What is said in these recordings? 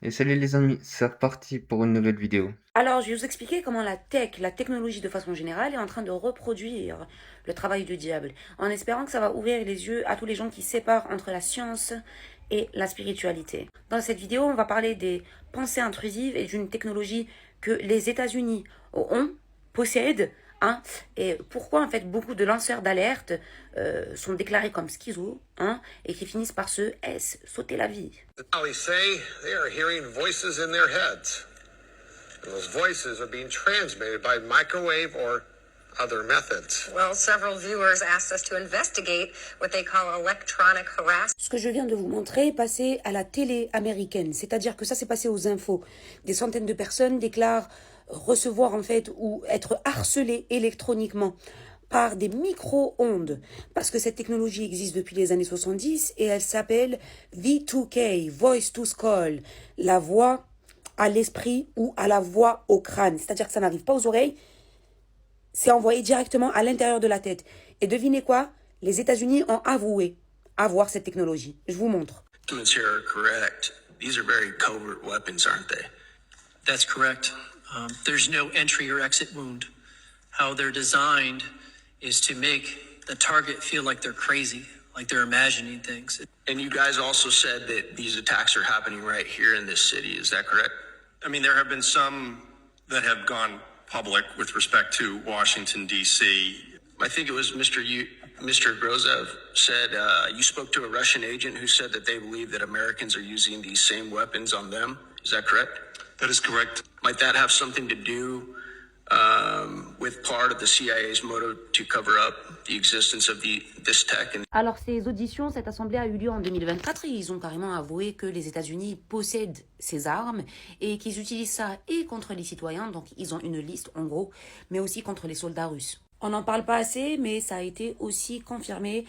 Et salut les amis, c'est reparti pour une nouvelle vidéo. Alors, je vais vous expliquer comment la tech, la technologie de façon générale, est en train de reproduire le travail du diable, en espérant que ça va ouvrir les yeux à tous les gens qui séparent entre la science et la spiritualité. Dans cette vidéo, on va parler des pensées intrusives et d'une technologie que les États-Unis ont, possèdent, hein, et pourquoi en fait beaucoup de lanceurs d'alerte sont déclarés comme schizos, hein, et qui finissent par se sauter la vie. They say they are hearing voices in their heads. And those voices are being transmitted by microwave or other methods. Well, several viewers asked us to investigate what they call electronic harassment. Ce que je viens de vous montrer est passé à la télé américaine, c'est-à-dire que ça s'est passé aux infos. Des centaines de personnes déclarent recevoir en fait ou être harcelées électroniquement par des micro-ondes, parce que cette technologie existe depuis les années 70 et elle s'appelle V2K, Voice to Skull, la voix à l'esprit ou à la voix au crâne, c'est-à-dire que ça n'arrive pas aux oreilles, c'est envoyé directement à l'intérieur de la tête. Et devinez quoi? Les États-Unis ont avoué avoir cette technologie. Je vous montre. Here are correct. These are very covert weapons, aren't they? That's correct. There's no entry or exit wound. How they're designed is to make the target feel like they're crazy, like they're imagining things. And you guys also said that these attacks are happening right here in this city. Is that correct? I mean, there have been some that have gone public with respect to Washington, D.C. I think it was Mr. Grozev said you spoke to a Russian agent who said that they believe that Americans are using these same weapons on them. Is that correct? That is correct. Might that have something to do with part of the CIA's motive to cover up the existence of this tech? Alors ces auditions, cette assemblée a eu lieu en 2024 et ils ont carrément avoué que les États-Unis possèdent ces armes et qu'ils utilisent ça et contre les citoyens, donc ils ont une liste en gros, mais aussi contre les soldats russes. On n'en parle pas assez, mais ça a été aussi confirmé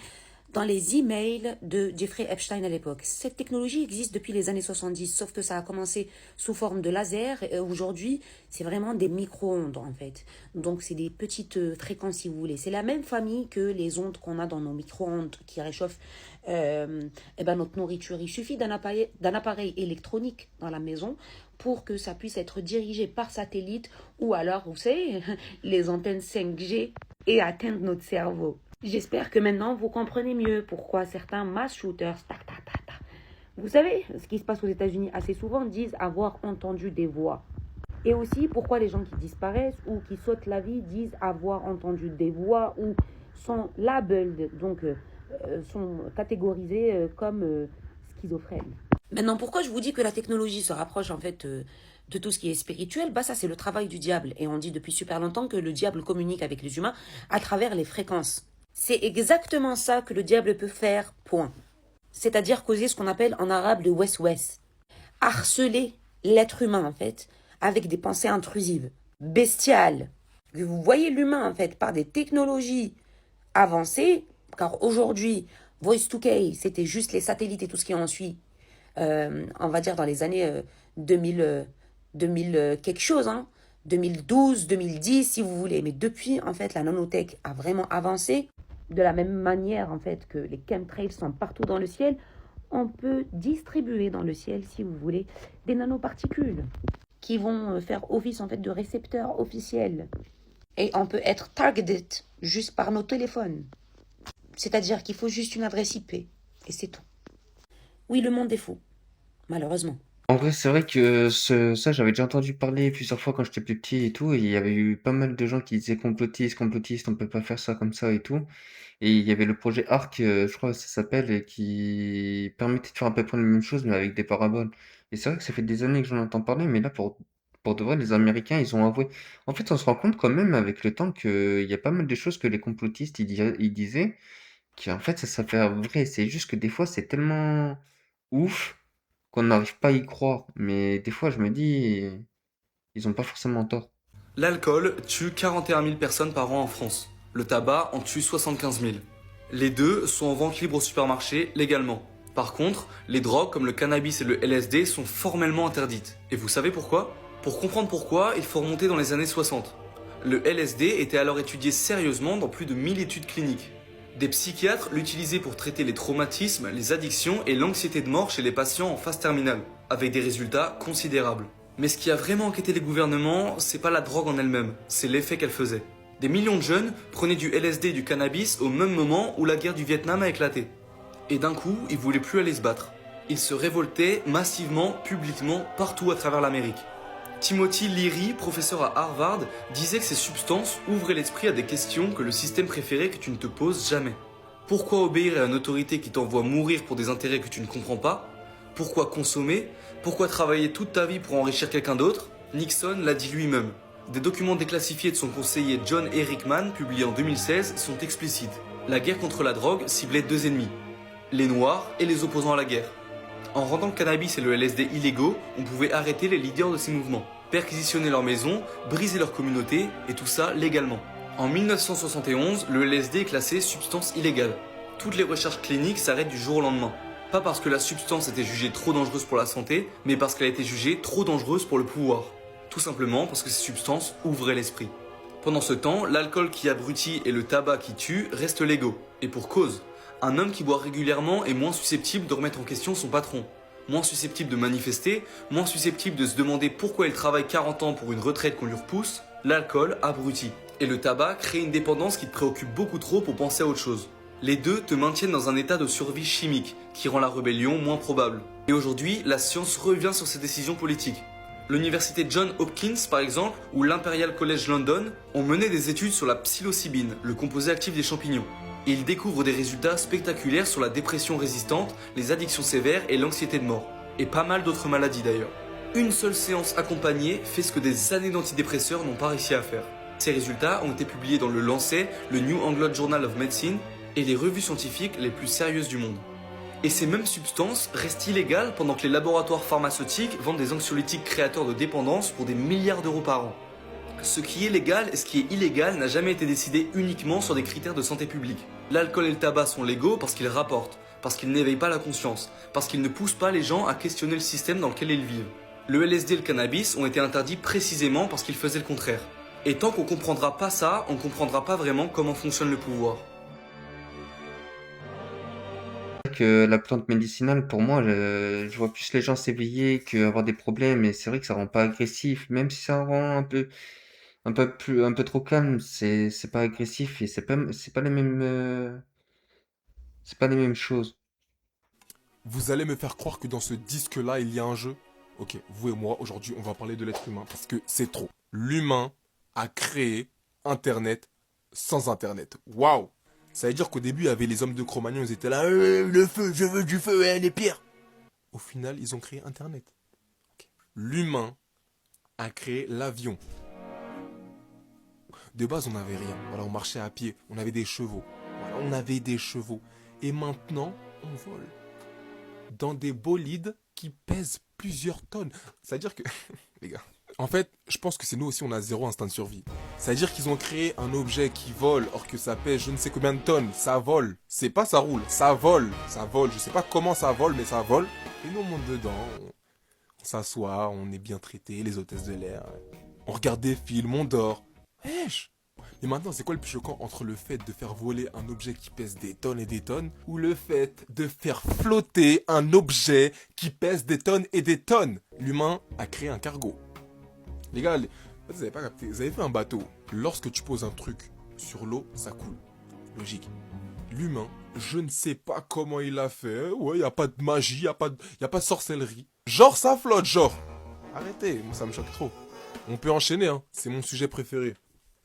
dans les emails de Jeffrey Epstein à l'époque. Cette technologie existe depuis les années 70, sauf que ça a commencé sous forme de laser. Et aujourd'hui, c'est vraiment des micro-ondes, en fait. Donc, c'est des petites fréquences, si vous voulez. C'est la même famille que les ondes qu'on a dans nos micro-ondes qui réchauffent notre nourriture. Il suffit d'un appareil électronique dans la maison pour que ça puisse être dirigé par satellite ou alors, vous savez, les antennes 5G et atteindre notre cerveau. J'espère que maintenant vous comprenez mieux pourquoi certains mass shooters, vous savez, ce qui se passe aux États-Unis assez souvent, disent avoir entendu des voix. Et aussi pourquoi les gens qui disparaissent ou qui sautent la vie disent avoir entendu des voix ou sont labeled, donc sont catégorisés comme schizophrènes. Maintenant, pourquoi je vous dis que la technologie se rapproche en fait de tout ce qui est spirituel? Bah ça c'est le travail du diable. Et on dit depuis super longtemps que le diable communique avec les humains à travers les fréquences. C'est exactement ça que le diable peut faire, point. C'est-à-dire causer ce qu'on appelle en arabe le wes-wes. Harceler l'être humain, en fait, avec des pensées intrusives, bestiales. Vous voyez l'humain, en fait, par des technologies avancées, car aujourd'hui, Voice2K, c'était juste les satellites et tout ce qui en suit, on va dire dans les années 2000 quelque chose, hein, 2012, 2010, si vous voulez. Mais depuis, en fait, la nanotech a vraiment avancé. De la même manière, en fait, que les chemtrails sont partout dans le ciel, on peut distribuer dans le ciel, si vous voulez, des nanoparticules qui vont faire office, en fait, de récepteurs officiels. Et on peut être targeted juste par nos téléphones. C'est-à-dire qu'il faut juste une adresse IP. Et c'est tout. Oui, le monde est fou, malheureusement. En vrai, c'est vrai que ça, j'avais déjà entendu parler plusieurs fois quand j'étais plus petit et tout, et il y avait eu pas mal de gens qui disaient complotiste, complotiste, on peut pas faire ça comme ça et tout. Et il y avait le projet ARC, je crois que ça s'appelle, et qui permettait de faire à peu près la même chose, mais avec des paraboles. Et c'est vrai que ça fait des années que j'en entends parler, mais là, pour de vrai, les Américains, ils ont avoué. En fait, on se rend compte quand même avec le temps qu'il y a pas mal de choses que les complotistes, ils disaient, qui en fait, ça s'avère vrai. C'est juste que des fois, c'est tellement ouf qu'on n'arrive pas à y croire. Mais des fois, je me dis, ils ont pas forcément tort. L'alcool tue 41 000 personnes par an en France. Le tabac en tue 75 000. Les deux sont en vente libre au supermarché légalement. Par contre, les drogues comme le cannabis et le LSD sont formellement interdites. Et vous savez pourquoi? Pour comprendre pourquoi, il faut remonter dans les années 60. Le LSD était alors étudié sérieusement dans plus de 1000 études cliniques. Des psychiatres l'utilisaient pour traiter les traumatismes, les addictions et l'anxiété de mort chez les patients en phase terminale. avec des résultats considérables. Mais ce qui a vraiment inquiété les gouvernements, c'est pas la drogue en elle-même, c'est l'effet qu'elle faisait. Des millions de jeunes prenaient du LSD et du cannabis au même moment où la guerre du Vietnam a éclaté. Et d'un coup, ils voulaient plus aller se battre. Ils se révoltaient massivement, publiquement, partout à travers l'Amérique. Timothy Leary, professeur à Harvard, disait que ces substances ouvraient l'esprit à des questions que le système préférait que tu ne te poses jamais. Pourquoi obéir à une autorité qui t'envoie mourir pour des intérêts que tu ne comprends pas? Pourquoi consommer? Pourquoi travailler toute ta vie pour enrichir quelqu'un d'autre? Nixon l'a dit lui-même. Des documents déclassifiés de son conseiller John Ehrlichman, publiés en 2016, sont explicites. La guerre contre la drogue ciblait deux ennemis, les Noirs et les opposants à la guerre. En rendant le cannabis et le LSD illégaux, on pouvait arrêter les leaders de ces mouvements, perquisitionner leurs maisons, briser leur communauté, et tout ça légalement. En 1971, le LSD est classé substance illégale. Toutes les recherches cliniques s'arrêtent du jour au lendemain. Pas parce que la substance était jugée trop dangereuse pour la santé, mais parce qu'elle a été jugée trop dangereuse pour le pouvoir. Tout simplement parce que ces substances ouvraient l'esprit. Pendant ce temps, l'alcool qui abrutit et le tabac qui tue restent légaux. Et pour cause. Un homme qui boit régulièrement est moins susceptible de remettre en question son patron. Moins susceptible de manifester, moins susceptible de se demander pourquoi il travaille 40 ans pour une retraite qu'on lui repousse. L'alcool abrutit. Et le tabac crée une dépendance qui te préoccupe beaucoup trop pour penser à autre chose. Les deux te maintiennent dans un état de survie chimique, qui rend la rébellion moins probable. Et aujourd'hui, la science revient sur ces décisions politiques. L'université Johns Hopkins, par exemple, ou l'Imperial College London ont mené des études sur la psilocybine, le composé actif des champignons. Et ils découvrent des résultats spectaculaires sur la dépression résistante, les addictions sévères et l'anxiété de mort. Et pas mal d'autres maladies d'ailleurs. Une seule séance accompagnée fait ce que des années d'antidépresseurs n'ont pas réussi à faire. Ces résultats ont été publiés dans le Lancet, le New England Journal of Medicine et les revues scientifiques les plus sérieuses du monde. Et ces mêmes substances restent illégales pendant que les laboratoires pharmaceutiques vendent des anxiolytiques créateurs de dépendance pour des milliards d'euros par an. Ce qui est légal et ce qui est illégal n'a jamais été décidé uniquement sur des critères de santé publique. L'alcool et le tabac sont légaux parce qu'ils rapportent, parce qu'ils n'éveillent pas la conscience, parce qu'ils ne poussent pas les gens à questionner le système dans lequel ils vivent. Le LSD et le cannabis ont été interdits précisément parce qu'ils faisaient le contraire. Et tant qu'on comprendra pas ça, on comprendra pas vraiment comment fonctionne le pouvoir. Que la plante médicinale, pour moi, je vois plus les gens s'éveiller qu'avoir des problèmes. Et c'est vrai que ça rend pas agressif, même si ça rend un peu trop calme. C'est pas agressif et c'est pas les mêmes choses. Vous allez me faire croire que dans ce disque-là, il y a un jeu? Ok, vous et moi, aujourd'hui, on va parler de l'être humain parce que c'est trop. L'humain a créé Internet sans Internet. Waouh! Ça veut dire qu'au début, il y avait les hommes de Cro-Magnon, ils étaient là, le feu, je veux du feu, les pierres. Au final, ils ont créé Internet. Okay. L'humain a créé l'avion. De base, on n'avait rien. Voilà, on marchait à pied, on avait des chevaux. Voilà, on avait des chevaux. Et maintenant, on vole. Dans des bolides qui pèsent plusieurs tonnes. C'est-à-dire que, les gars, en fait, je pense que c'est nous aussi, on a zéro instinct de survie. C'est-à-dire qu'ils ont créé un objet qui vole, or que ça pèse je ne sais combien de tonnes. Ça vole. C'est pas ça roule, ça vole. Ça vole. Je sais pas comment ça vole, mais ça vole. Et nous, on monte dedans. On s'assoit, on est bien traité, les hôtesses de l'air. On regarde des films, on dort. Wesh! Mais maintenant, c'est quoi le plus choquant entre le fait de faire voler un objet qui pèse des tonnes et des tonnes ou le fait de faire flotter un objet qui pèse des tonnes et des tonnes? L'humain a créé un cargo. Les gars, vous avez pas capté, vous avez fait un bateau. Lorsque tu poses un truc sur l'eau, ça coule. Logique. L'humain, je ne sais pas comment il a fait. Ouais, y a pas de magie, y a pas de sorcellerie. Genre ça flotte, genre. Arrêtez, moi ça me choque trop. On peut enchaîner, hein. C'est mon sujet préféré.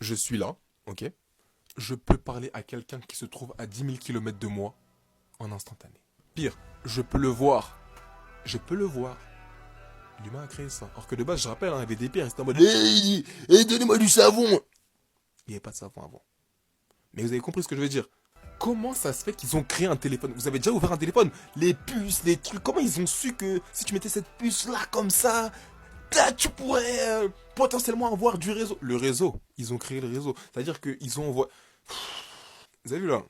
Je suis là, ok. Je peux parler à quelqu'un qui se trouve à 10 000 km de moi en instantané. Pire, je peux le voir. Je peux le voir. L'humain a créé ça. Alors que de base, je rappelle, hein, il y avait des pierres, c'était en mode hey, donnez-moi du savon. Il n'y avait pas de savon avant. Mais vous avez compris ce que je veux dire. Comment ça se fait qu'ils ont créé un téléphone? Vous avez déjà ouvert un téléphone? Les puces, les trucs, comment ils ont su que si tu mettais cette puce-là comme ça, là, tu pourrais potentiellement avoir du réseau? Le réseau, ils ont créé le réseau. C'est-à-dire qu'ils ont envoyé... Vous avez vu là?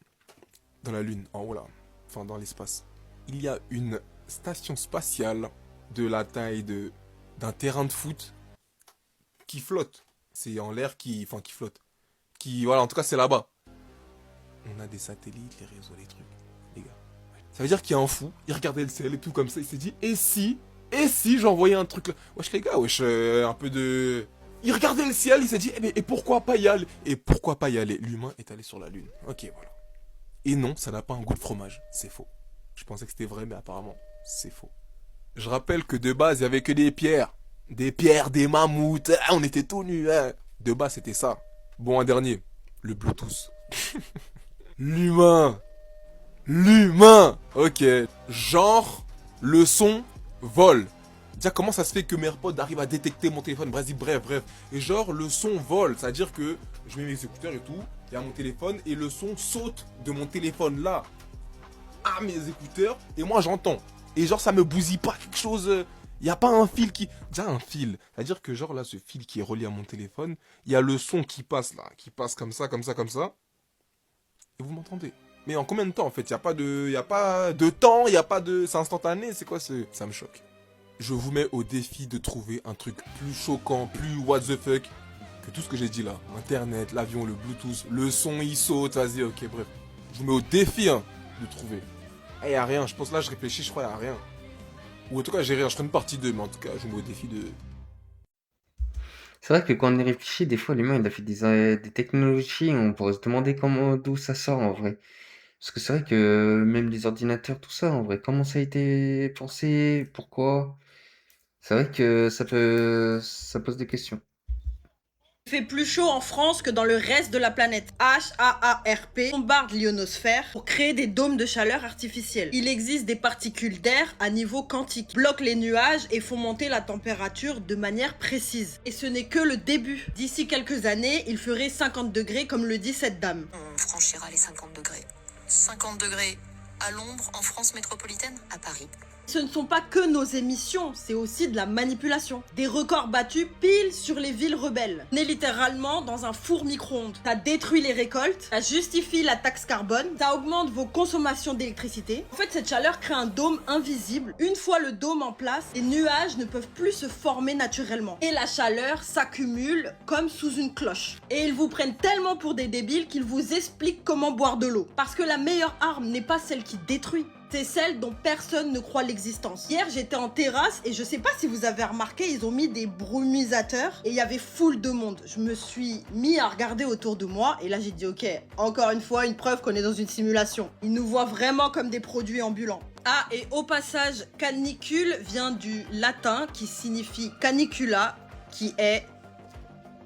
Dans la Lune, en haut là, enfin dans l'espace, il y a une station spatiale de la taille d'un terrain de foot qui flotte. C'est en l'air qui flotte. Voilà, en tout cas, c'est là-bas. On a des satellites, les réseaux, les trucs. Les gars. Ça veut dire qu'il y a un fou, il regardait le ciel et tout comme ça, il s'est dit, et si Et si j'envoyais un truc là? Wesh les gars, wesh, un peu de... Il regardait le ciel, il s'est dit, et pourquoi pas y aller? Et pourquoi pas y aller? L'humain est allé sur la lune. Ok, voilà. Et non, ça n'a pas un goût de fromage. C'est faux. Je pensais que c'était vrai, mais apparemment, c'est faux. Je rappelle que de base, il y avait que des pierres. Des pierres, des mammouths. Ah, on était tout nus. Hein. De base, c'était ça. Bon, un dernier. Le Bluetooth. L'humain. L'humain. Ok. Genre, le son vole. Déjà, comment ça se fait que mes AirPods arrivent à détecter mon téléphone? Bref. Et genre, le son vole. C'est-à-dire que je mets mes écouteurs et tout. Il y a mon téléphone et le son saute de mon téléphone là à mes écouteurs. Et moi, j'entends. Et genre, ça me bousille pas quelque chose. Il n'y a pas un fil qui... Déjà, un fil. C'est-à-dire que genre là, ce fil qui est relié à mon téléphone, il y a le son qui passe là. Qui passe comme ça. Et vous m'entendez. Mais en combien de temps en fait? Il n'y a pas de temps, il n'y a pas de... C'est instantané, c'est quoi ce... Ça me choque. Je vous mets au défi de trouver un truc plus choquant, plus what the fuck que tout ce que j'ai dit là. Internet, l'avion, le Bluetooth, le son il saute, vas-y, ok, bref. Je vous mets au défi hein, de trouver. Il n'y a rien, je pense là, je réfléchis, je crois qu'il n'y a rien. Ou en tout cas, j'ai rien, je ferai une partie 2, mais en tout cas, je vous mets au défi de... C'est vrai que quand on y réfléchit, des fois, l'humain, il a fait des technologies, on pourrait se demander d'où ça sort en vrai. Parce que c'est vrai que même les ordinateurs, tout ça, en vrai, comment ça a été pensé, pourquoi? C'est vrai que ça pose des questions. Il fait plus chaud en France que dans le reste de la planète. HAARP bombarde l'ionosphère pour créer des dômes de chaleur artificiels. Il existe des particules d'air à niveau quantique, bloquent les nuages et font monter la température de manière précise. Et ce n'est que le début. D'ici quelques années, il ferait 50 degrés comme le dit cette dame. On franchira les 50 degrés. 50 degrés à l'ombre en France métropolitaine? À Paris. Ce ne sont pas que nos émissions, c'est aussi de la manipulation. Des records battus pile sur les villes rebelles. On est littéralement dans un four micro-ondes. Ça détruit les récoltes, ça justifie la taxe carbone, ça augmente vos consommations d'électricité. En fait, cette chaleur crée un dôme invisible. Une fois le dôme en place, les nuages ne peuvent plus se former naturellement. Et la chaleur s'accumule comme sous une cloche. Et ils vous prennent tellement pour des débiles qu'ils vous expliquent comment boire de l'eau. Parce que la meilleure arme n'est pas celle qui détruit. C'est celle dont personne ne croit l'existence. Hier, j'étais en terrasse et je sais pas si vous avez remarqué, ils ont mis des brumisateurs et il y avait foule de monde. Je me suis mis à regarder autour de moi et là j'ai dit ok, encore une fois, une preuve qu'on est dans une simulation. Ils nous voient vraiment comme des produits ambulants. Ah, et au passage, canicule vient du latin qui signifie canicula, qui est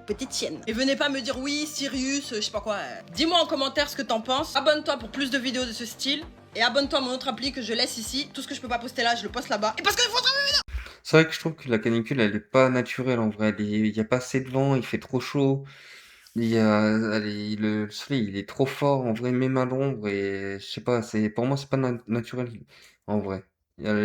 petite chienne. Et venez pas me dire oui, Sirius, je sais pas quoi. Dis-moi en commentaire ce que t'en penses. Abonne-toi pour plus de vidéos de ce style. Et abonne-toi à mon autre appli que je laisse ici. Tout ce que je peux pas poster là, je le poste là-bas. Et parce qu'il faut travailler. C'est vrai que je trouve que la canicule, elle est pas naturelle en vrai. Il y a pas assez de vent, il fait trop chaud. Le soleil, il est trop fort en vrai, même à l'ombre. Et je sais pas, pour moi, c'est pas naturel en vrai. Voilà.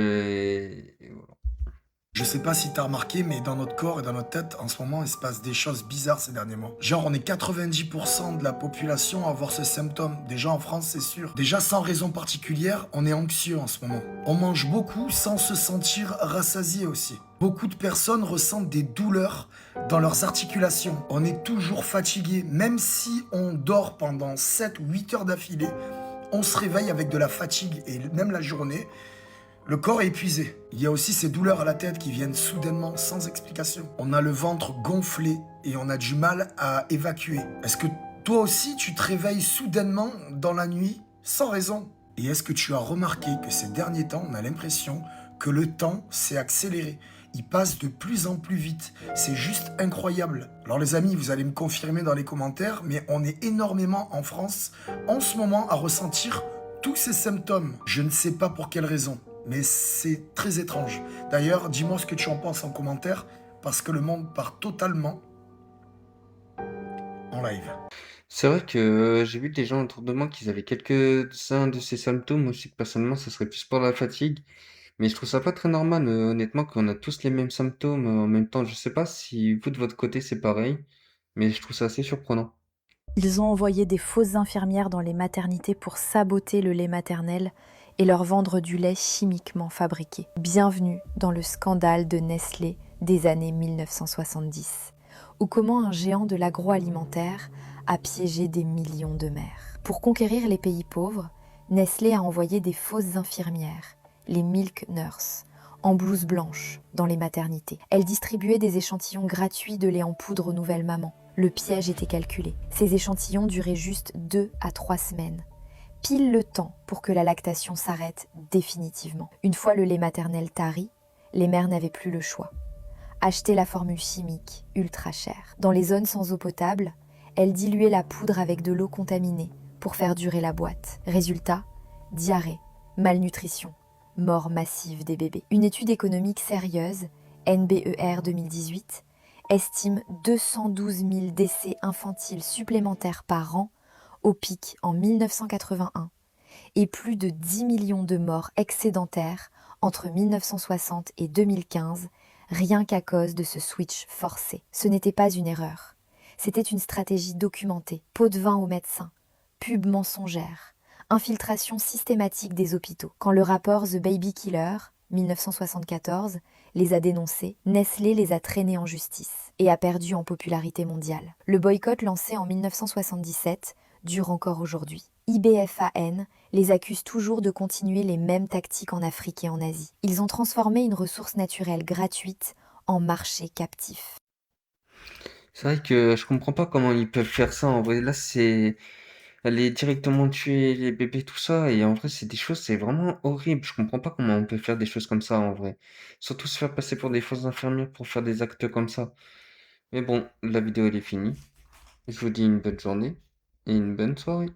Je sais pas si t'as remarqué, mais dans notre corps et dans notre tête, en ce moment, il se passe des choses bizarres ces derniers mois. Genre, on est 90% de la population à avoir ce symptôme. Déjà en France, c'est sûr. Déjà, sans raison particulière, on est anxieux en ce moment. On mange beaucoup sans se sentir rassasié aussi. Beaucoup de personnes ressentent des douleurs dans leurs articulations. On est toujours fatigué. Même si on dort pendant 7 ou 8 heures d'affilée, on se réveille avec de la fatigue et même la journée. Le corps est épuisé. Il y a aussi ces douleurs à la tête qui viennent soudainement, sans explication. On a le ventre gonflé et on a du mal à évacuer. Est-ce que toi aussi, tu te réveilles soudainement dans la nuit, sans raison? Et est-ce que tu as remarqué que ces derniers temps, on a l'impression que le temps s'est accéléré? Il passe de plus en plus vite. C'est juste incroyable. Alors les amis, vous allez me confirmer dans les commentaires, mais on est énormément en France, en ce moment, à ressentir tous ces symptômes. Je ne sais pas pour quelle raison. Mais c'est très étrange. D'ailleurs, dis-moi ce que tu en penses en commentaire, parce que le monde part totalement en live. C'est vrai que j'ai vu des gens autour de moi qui avaient quelques-uns de ces symptômes aussi, que personnellement, ça serait plus pour la fatigue. Mais je trouve ça pas très normal, honnêtement, qu'on a tous les mêmes symptômes en même temps. Je sais pas si vous, de votre côté, c'est pareil, mais je trouve ça assez surprenant. Ils ont envoyé des fausses infirmières dans les maternités pour saboter le lait maternel et leur vendre du lait chimiquement fabriqué. Bienvenue dans le scandale de Nestlé des années 1970, ou comment un géant de l'agroalimentaire a piégé des millions de mères. Pour conquérir les pays pauvres, Nestlé a envoyé des fausses infirmières, les milk nurses, en blouse blanche, dans les maternités. Elle distribuait des échantillons gratuits de lait en poudre aux nouvelles mamans. Le piège était calculé. Ces échantillons duraient juste 2 à 3 semaines. Pile le temps pour que la lactation s'arrête définitivement. Une fois le lait maternel tari, les mères n'avaient plus le choix. Acheter la formule chimique, ultra chère. Dans les zones sans eau potable, elles diluaient la poudre avec de l'eau contaminée pour faire durer la boîte. Résultat, diarrhée, malnutrition, mort massive des bébés. Une étude économique sérieuse, NBER 2018, estime 212 000 décès infantiles supplémentaires par an au pic en 1981 et plus de 10 millions de morts excédentaires entre 1960 et 2015, rien qu'à cause de ce switch forcé. Ce n'était pas une erreur. C'était une stratégie documentée. Pot de vin aux médecins, pub mensongère, infiltration systématique des hôpitaux. Quand le rapport The Baby Killer, 1974, les a dénoncés, Nestlé les a traînés en justice et a perdu en popularité mondiale. Le boycott lancé en 1977 dure encore aujourd'hui. IBFAN les accuse toujours de continuer les mêmes tactiques en Afrique et en Asie. Ils ont transformé une ressource naturelle gratuite en marché captif. C'est vrai que je comprends pas comment ils peuvent faire ça. En vrai, là, c'est aller directement tuer les bébés, tout ça. Et en vrai, c'est des choses, c'est vraiment horrible. Je comprends pas comment on peut faire des choses comme ça, en vrai. Surtout se faire passer pour des fausses infirmières pour faire des actes comme ça. Mais bon, la vidéo, elle est finie. Je vous dis une bonne journée et une bonne soirée.